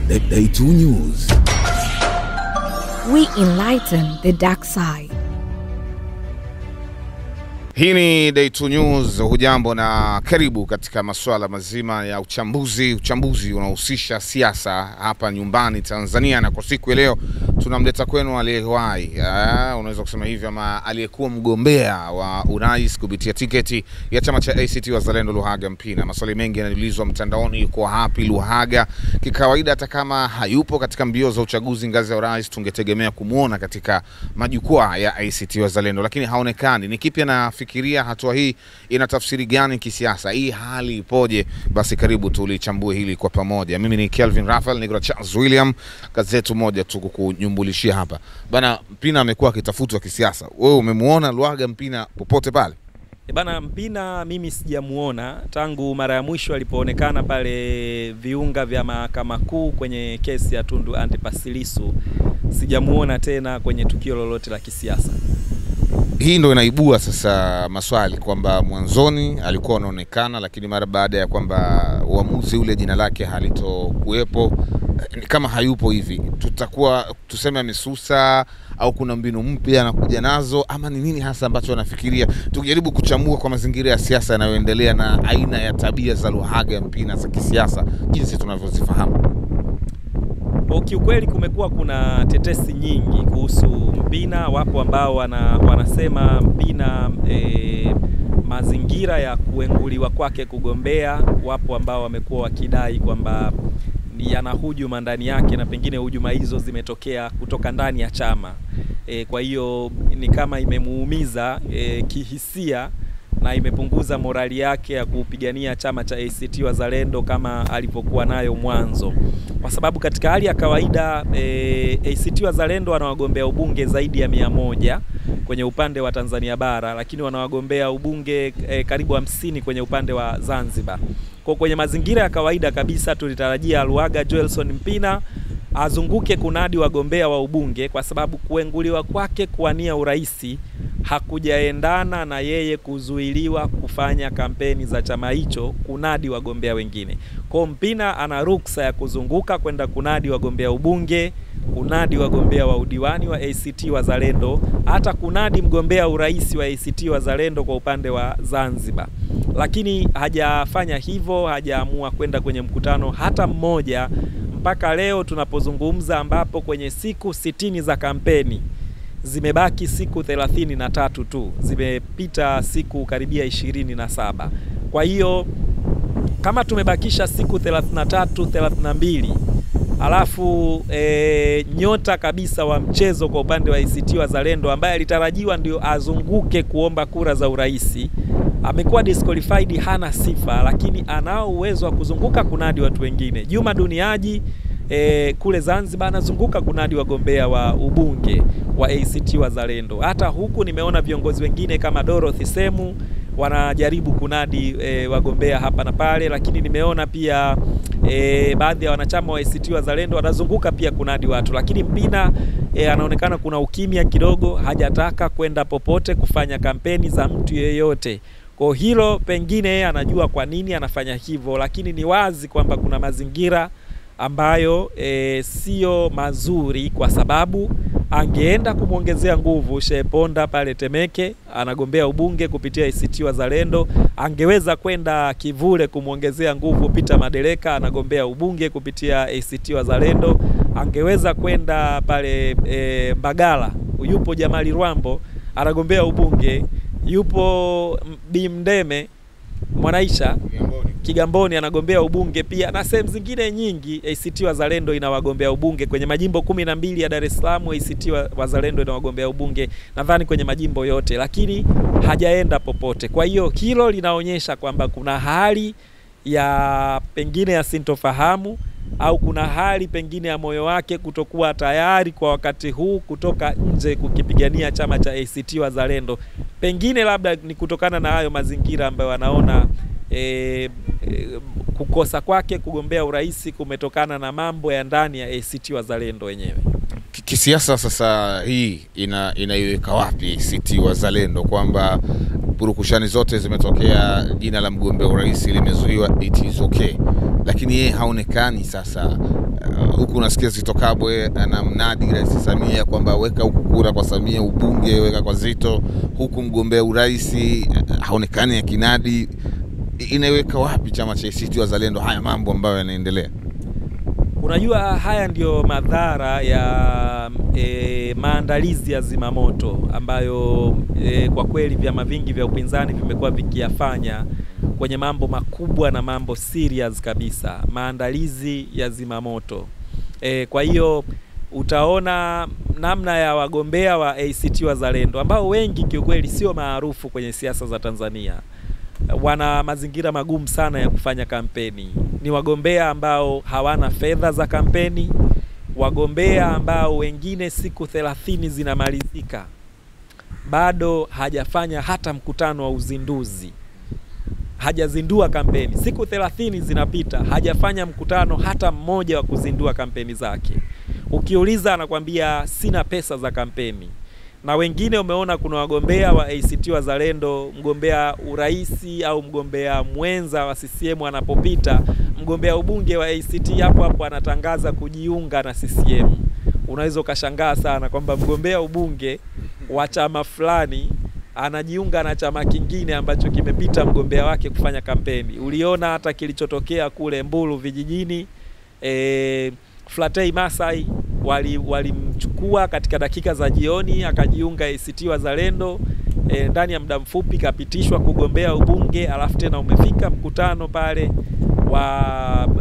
Day 2 News. We enlighten the dark side. Hii ni Day 2 News. Hujambo na karibu katika masuala mazima ya uchambuzi unahusisha siasa hapa nyumbani Tanzania, na kwa siku ya leo tunamleta kwenu aliyewahi, unaweza kusema hivi, ama aliyekuwa mgombea wa urais kupitia tiketi ya chama cha ACT Wazalendo, Luhaga Mpina. Maswali mengi yanaulizwa mtandaoni, yuko wapi Luhaga? Kikawaida hata kama hayupo katika mbio za uchaguzi ngazi ya urais, tungetegemea kumuona katika majukwaa ya ACT Wazalendo, lakini haonekani. Ni kipi anafikiria? Hatua hii ina tafsiri gani kisiasa? Hii hali ipoje? Basi karibu tulichambue hili kwa pamoja. Mimi ni Kelvin Raphael, niko na Charles William. Gazetu moja tu kukunyumbulishia hapa. Bana, Mpina amekuwa akitafutwa kisiasa. Wewe umemuona Luhaga Mpina popote pale? Bana, Mpina mimi sijamuona tangu mara ya mwisho alipoonekana pale viunga vya Mahakama Kuu kwenye kesi ya Tundu Antipas Lissu. Sijamuona tena kwenye tukio lolote la kisiasa. Hii ndio inaibua sasa maswali kwamba mwanzoni alikuwa anaonekana, lakini mara baada ya kwamba uamuzi ule jina lake halitokuepo, kama hayupo hivi, tutakuwa tuseme amesusa au kuna mbinu mpya anakuja nazo, ama ni nini hasa ambacho anafikiria? Tukijaribu kuchambua kwa mazingira ya siasa yanayoendelea na aina ya tabia za Luhaga Mpina za kisiasa jinsi tunavyozifahamu. Kiukweli kumekuwa kuna tetesi nyingi kuhusu Mpina. Wapo ambao wanasema Mpina mazingira ya kuenguliwa kwake kugombea, wapo ambao wamekuwa wakidai kwamba yana hujuma ndani yake na pengine hujuma hizo zimetokea kutoka ndani ya chama. Kwa hiyo ni kama imemuumiza kihisia na imepunguza morali yake ya kupigania chama cha ACT Wazalendo kama alipokuwa nayo mwanzo. Kwa sababu katika hali ya kawaida ACT Wazalendo wana wagombea ubunge zaidi ya 100 kwenye upande wa Tanzania bara, lakini wana wagombea ubunge karibu 50 kwenye upande wa Zanzibar. Kwa kwenye mazingira ya kawaida kabisa tulitarajia Luhaga Joelson Mpina azunguke kunadi wagombea wa ubunge, kwa sababu kuenguliwa kwake kuwania uraisi hakujaendana na yeye kuzuiliwa kufanya kampeni za chama hicho kunadi wagombea wengine. Kwa Mpina ana ruksa ya kuzunguka kwenda kunadi wagombea ubunge, kunadi wagombea wa udiwani wa ACT Wazalendo, hata kunadi mgombea uraisi wa ACT Wazalendo kwa upande wa Zanzibar. Lakini hajafanya hivyo, hajaamua kwenda kwenye mkutano hata mmoja mpaka leo tunapozungumza, ambapo kwenye siku 60 za kampeni zimebaki siku 33 tu, zimepita siku karibia 27. Kwa hiyo kama tumebakisha siku 33 32, alafu nyota kabisa wa mchezo kwa upande wa ACT Wazalendo ambaye alitarajiwa ndio azunguke kuomba kura za uraisi amekuwa disqualified, hana sifa, lakini anao uwezo wa kuzunguka kunadi watu wengine. Juma Duniaji kule Zanzibar anazunguka kunadi wagombea wa ubunge wa ACT Wazalendo. Hata huku nimeona viongozi wengine kama Dorothy Semu wanajaribu kunadi wagombea hapa na pale, lakini nimeona pia baadhi ya wanachama wa ACT Wazalendo wanazunguka pia kunadi watu. Lakini Mpina anaonekana kuna ukimya kidogo, hajataka kwenda popote kufanya kampeni za mtu yeyote. Kwa hilo pengine anajua kwa nini anafanya hivyo, lakini ni wazi kwamba kuna mazingira ambayo sio mazuri, kwa sababu angeenda kumuongezea nguvu Sheponda pale Temeke, anagombea ubunge kupitia ACT Wazalendo. Angeweza kwenda Kivule kumuongezea nguvu Peter Madereka, anagombea ubunge kupitia ACT Wazalendo. Angeweza kwenda pale Mbagala, yupo Jamali Rwambo anagombea ubunge, yupo Bimdeme Mwanaisha Kigamboni anagombea ubunge pia, na sehemu zingine nyingi ACT Wazalendo ina wagombea ubunge. Kwenye majimbo 12 ya Dar es Salaam ACT Wazalendo ina wagombea ubunge, nadhani kwenye majimbo yote, lakini hajaenda popote. Kwa hiyo hilo linaonyesha kwamba kuna hali ya pengine ya sintofahamu, au kuna hali pengine ya moyo wake kutokuwa tayari kwa wakati huu kutoka nje kukipigania chama cha ACT Wazalendo. Pengine labda ni kutokana na hayo mazingira ambayo wanaona kukosa kwake kugombea uraisi kumetokana na mambo ya ndani ya ACT Wazalendo wenyewe. Kisiasa sasa hii inaiweka wapi ACT Wazalendo, kwamba purukushani zote zimetokea, jina la mgombea urais limezuiwa, it is okay. Lakini yeye haonekani sasa. Huku unasikia Zitto Kabwe anamnadi Rais Samia kwamba weka huku kura kwa Samia, ubunge weka kwa Zitto. Huku mgombea urais haonekani akinadi. Inaweka wapi chama cha ACT Wazalendo haya mambo ambayo yanaendelea? Unajua, haya ndio madhara ya maandalizi ya zimamoto ambayo kwa kweli vyama vingi vya upinzani vimekuwa vikiyafanya kwenye mambo makubwa na mambo serious kabisa, maandalizi ya zimamoto. Kwa hiyo utaona namna ya wagombea wa ACT Wazalendo ambao wengi kiukweli sio maarufu kwenye siasa za Tanzania, wana mazingira magumu sana ya kufanya kampeni. Ni wagombea ambao hawana fedha za kampeni, wagombea ambao wengine siku 30 zinamalizika bado hajafanya hata mkutano wa uzinduzi, hajazindua kampeni. Siku 30 zinapita hajafanya mkutano hata mmoja wa kuzindua kampeni zake. Ukiuliza anakuambia sina pesa za kampeni. Na wengine umeona kuna wagombea wa ACT Wazalendo, mgombea uraisi au mgombea mwenza wa CCM anapopita, mgombea ubunge wa ACT hapo anatangaza kujiunga na CCM. Unaweza ukashangaa sana kwamba mgombea ubunge wa chama fulani anajiunga na chama kingine ambacho kimepita mgombea wake kufanya kampeni. Uliona hata kilichotokea kule Mbulu vijijini, Flatei Masai walimchukua katika dakika za jioni akajiunga ACT Wazalendo, ndani ya muda mfupi kapitishwa kugombea ubunge, alafu tena umefika mkutano pale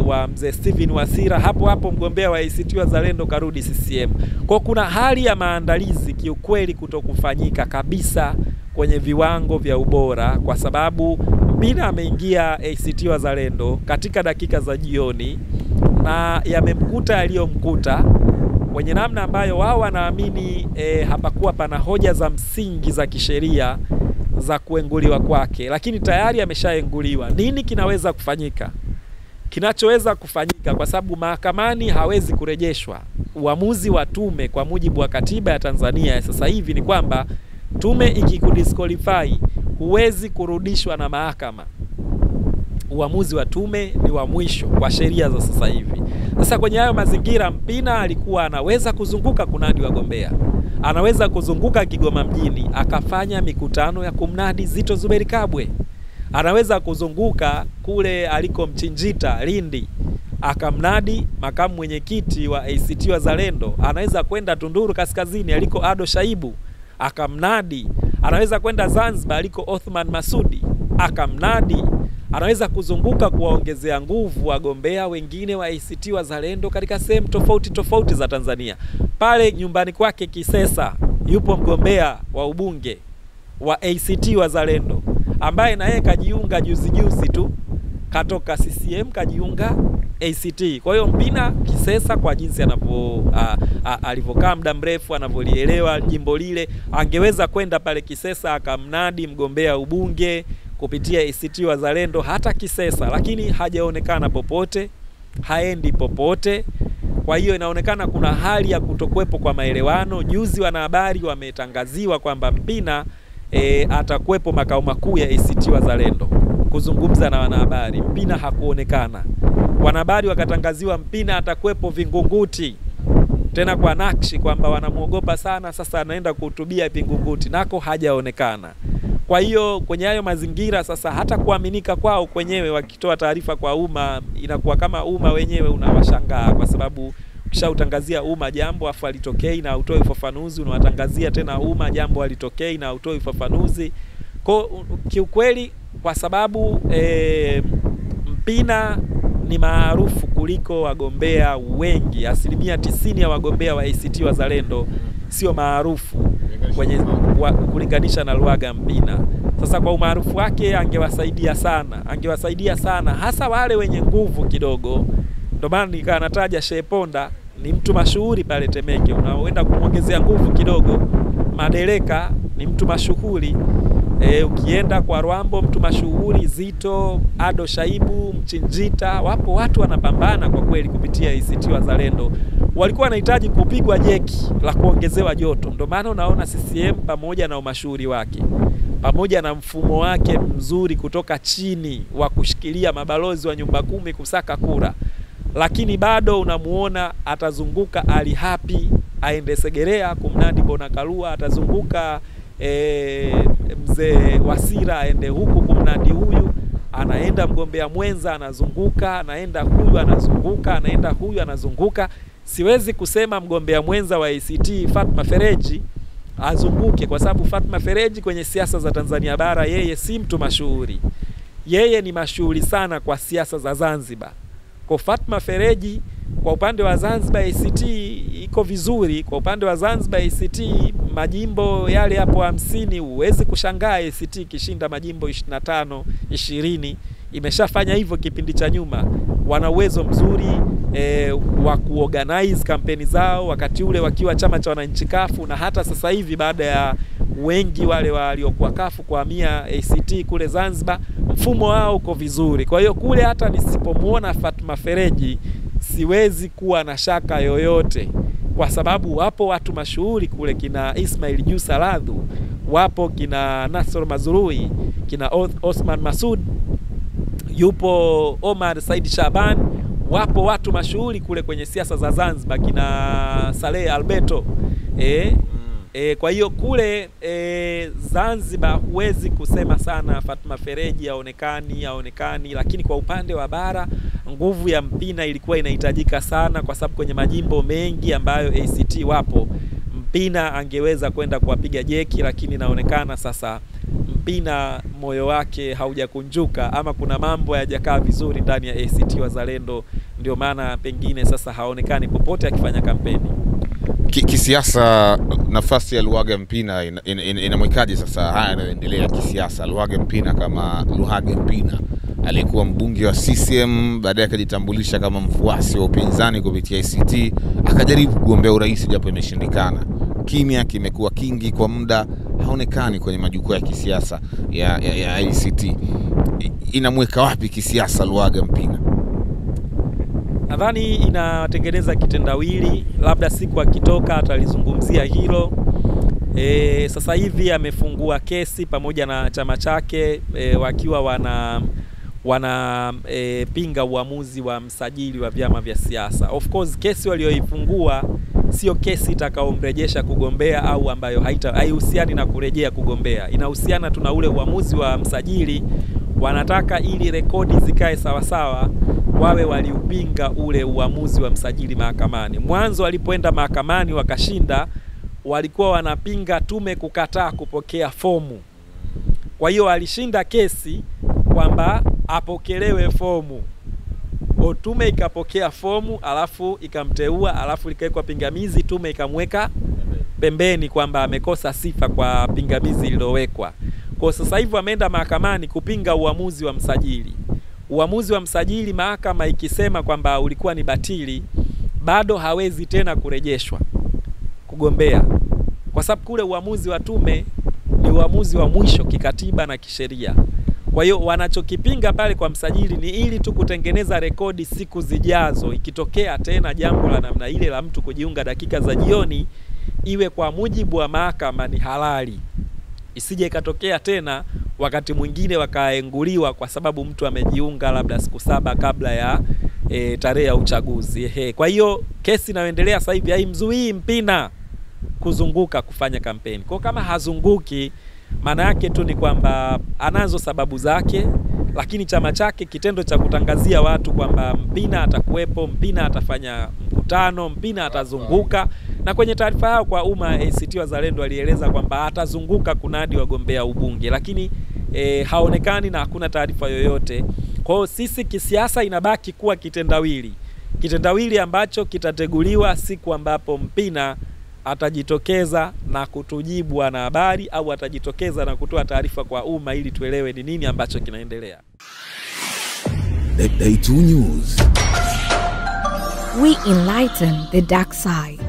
wa mzee Steven Wasira, hapo mgombea wa ACT Wazalendo karudi CCM. Kwa kuna hali ya maandalizi kiukweli kutokufanyika kabisa kwenye viwango vya ubora, kwa sababu Mpina ameingia ACT Wazalendo katika dakika za jioni na yamemkuta aliyomkuta kwenye namna ambayo wao wanaamini hapakuwa pana hoja za msingi za kisheria za kuenguliwa kwake, lakini tayari ameshaenguliwa. Nini kinaweza kufanyika? Kinachoweza kufanyika, kwa sababu mahakamani hawezi kurejeshwa uamuzi wa tume kwa mujibu wa katiba ya Tanzania ya sasa hivi, ni kwamba tume ikikudisqualify huwezi kurudishwa na mahakama. Uamuzi wa tume ni wa mwisho kwa sheria za sasa hivi. Sasa kwenye hayo mazingira, Mpina alikuwa anaweza kuzunguka kunadi wagombea, anaweza kuzunguka Kigoma mjini akafanya mikutano ya kumnadi Zitto Zuberi Kabwe, anaweza kuzunguka kule aliko Mchinjita Lindi akamnadi makamu mwenyekiti wa ACT Wazalendo, anaweza kwenda Tunduru Kaskazini aliko Ado Shaibu akamnadi, anaweza kwenda Zanzibar aliko Othman Masudi akamnadi, anaweza kuzunguka kuwaongezea nguvu wagombea wengine wa ACT Wazalendo katika sehemu tofauti za Tanzania. Pale nyumbani kwake Kisesa yupo mgombea wa ubunge wa ACT Wazalendo ambaye na yeye kajiunga juzi tu, katoka CCM kajiunga ACT. Kwa hiyo Mpina Kisesa, kwa jinsi alivyokaa muda mrefu, anavyolielewa jimbo lile, angeweza kwenda pale Kisesa akamnadi mgombea ubunge kupitia ACT Wazalendo hata Kisesa, lakini hajaonekana popote, haendi popote. Kwa hiyo inaonekana kuna hali ya kutokuwepo kwa maelewano. Juzi wanahabari wametangaziwa kwamba Mpina atakuwepo makao makuu ya ACT Wazalendo kuzungumza na wanahabari. Mpina hakuonekana. Wanahabari wakatangaziwa Mpina atakuwepo Vingunguti, tena kwa nakshi kwamba wanamuogopa sana, sasa anaenda kuhutubia Vingunguti, nako hajaonekana. Kwa hiyo kwenye hayo mazingira sasa, hata kuaminika kwao kwenyewe wakitoa taarifa kwa umma inakuwa kama umma wenyewe unawashangaa, kwa sababu kisha utangazia umma jambo afu alitokei na utoe ufafanuzi, unawatangazia tena umma jambo alitokei na utoe ufafanuzi. Kwa kiukweli, kwa sababu Mpina ni maarufu kuliko wagombea wengi, 90% ya wagombea wa ACT Wazalendo sio maarufu kwenye kulinganisha na Luhaga Mpina. Sasa kwa umaarufu wake angewasaidia sana hasa wale wenye nguvu kidogo. Ndio maana nikanataja Sheponda, ni mtu mashuhuri pale Temeke, unaoenda kumongezea nguvu kidogo. Madereka ni mtu mashuhuri. Ukienda kwa Rwambo mtu mashuhuri, Zitto, Ado Shaibu, Mchinjita, wapo watu wanapambana kwa kweli kupitia ACT Wazalendo. Walikuwa wanahitaji kupigwa jeki la kuongezewa joto. Ndio maana unaona CCM pamoja na umashuhuri wake pamoja na mfumo wake mzuri kutoka chini wa kushikilia mabalozi wa nyumba 10 kusaka kura, lakini bado unamuona atazunguka Ali Hapi aende Segerea kumnadi Bonakalua, atazunguka mzee Wasira aende huku kumnadi huyu, anaenda mgombea mwenza anazunguka, anaenda huyu anazunguka, anaenda huyu anazunguka. Siwezi kusema mgombea mwenza wa ACT Fatma Fereji azunguke, kwa sababu Fatma Fereji kwenye siasa za Tanzania bara yeye si mtu mashuhuri. Yeye ni mashuhuri sana kwa siasa za Zanzibar. Kwa Fatma Fereji kwa upande wa Zanzibar ACT iko vizuri. Kwa upande wa Zanzibar ACT majimbo yale hapo 50, huwezi kushangaa ACT kishinda majimbo 25, 20. Imeshafanya hivyo kipindi cha nyuma. Wana uwezo mzuri wa kuorganize kampeni zao wakati ule wakiwa chama cha wananchi kafu, na hata sasa hivi baada ya wengi wale waliokuwa kafu kuhamia ACT kule Zanzibar, mfumo wao uko vizuri. Kwa hiyo kule hata nisipomuona Fatma Fereji siwezi kuwa na shaka yoyote, kwa sababu wapo watu mashuhuri kule, kina Ismail Jusa Ladhu, wapo kina Nasr Mazrui, kina Osman Masud, yupo Omar Said Shaban, wapo watu mashuhuri kule kwenye siasa za Zanzibar, kina Saleh Alberto. Kwa hiyo kule Zanzibar huwezi kusema sana Fatma Fereji aonekani, lakini kwa upande wa bara nguvu ya Mpina ilikuwa inahitajika sana, kwa sababu kwenye majimbo mengi ambayo ACT wapo Mpina angeweza kwenda kuwapiga jeki, lakini inaonekana sasa Mpina moyo wake haujakunjuka, ama kuna mambo hayajakaa vizuri ndani ya ACT Wazalendo, ndio maana pengine sasa haonekani popote akifanya kampeni. Kisiasa nafasi ya Luhaga Mpina inamwekaje sasa haya yanaendelea kisiasa? Luhaga Mpina kama Luhaga Mpina alikuwa mbunge wa CCM, baadaye akajitambulisha kama mfuasi wa upinzani kupitia ACT, akajaribu kugombea urais japo imeshindikana. Kimya kimekuwa kingi kwa muda, haonekani kwenye majukwaa ya kisiasa ya ACT. Inamweka wapi kisiasa Luhaga Mpina? Nadhani inatengeneza kitendawili, labda siku akitoka atalizungumzia hilo. Sasa hivi amefungua kesi pamoja na chama chake wakiwa wana pinga uamuzi wa msajili wa vyama vya siasa. Of course kesi walioifungua sio kesi itakaomrejesha kugombea au ambayo haihusiani na kurejea kugombea. Inahusiana tu na ule uamuzi wa msajili. Wanataka ili rekodi zikae sawa sawa, wawe waliupinga ule uamuzi wa msajili mahakamani. Mwanzo walipoenda mahakamani wakashinda, walikuwa wanapinga tume kukataa kupokea fomu. Kwa hiyo walishinda kesi kwamba apokelewe fomu. Tume ikapokea fomu, alafu ikamteua, alafu likawekwa pingamizi, tume ikamweka pembeni kwamba amekosa sifa kwa pingamizi lililowekwa. Kwa sasa hivi wameenda mahakamani kupinga uamuzi wa msajili. Uamuzi wa msajili mahakama ikisema kwamba ulikuwa ni batili, bado hawezi tena kurejeshwa kugombea, kwa sababu kule uamuzi wa tume ni uamuzi wa mwisho kikatiba na kisheria. Kwa hiyo wanachokipinga pale kwa msajili ni ili tu kutengeneza rekodi siku zijazo, ikitokea tena jambo la namna ile la mtu kujiunga dakika za jioni, iwe kwa mujibu wa mahakama ni halali. Isije ikatokea tena wakati mwingine wakaenguliwa kwa sababu mtu amejiunga labda siku 7 kabla ya tarehe ya uchaguzi. Kwa hiyo kesi inayoendelea sasa hivi haimzuii Mpina kuzunguka kufanya kampeni. Kwa kama hazunguki, maana yake tu ni kwamba anazo sababu zake, lakini chama chake kitendo cha kutangazia watu kwamba Mpina atakuwepo, Mpina atafanya mkutano, Mpina atazunguka, na kwenye taarifa yao kwa umma ACT Wazalendo alieleza kwamba atazunguka kunadi wagombea ubunge, lakini haonekani na hakuna taarifa yoyote. Kwa hiyo sisi kisiasa inabaki kuwa kitendawili ambacho kitateguliwa siku ambapo Mpina atajitokeza na kutujibu wanahabari, au atajitokeza na kutoa taarifa kwa umma ili tuelewe ni nini ambacho kinaendelea. Day 2 News. We enlighten the dark side.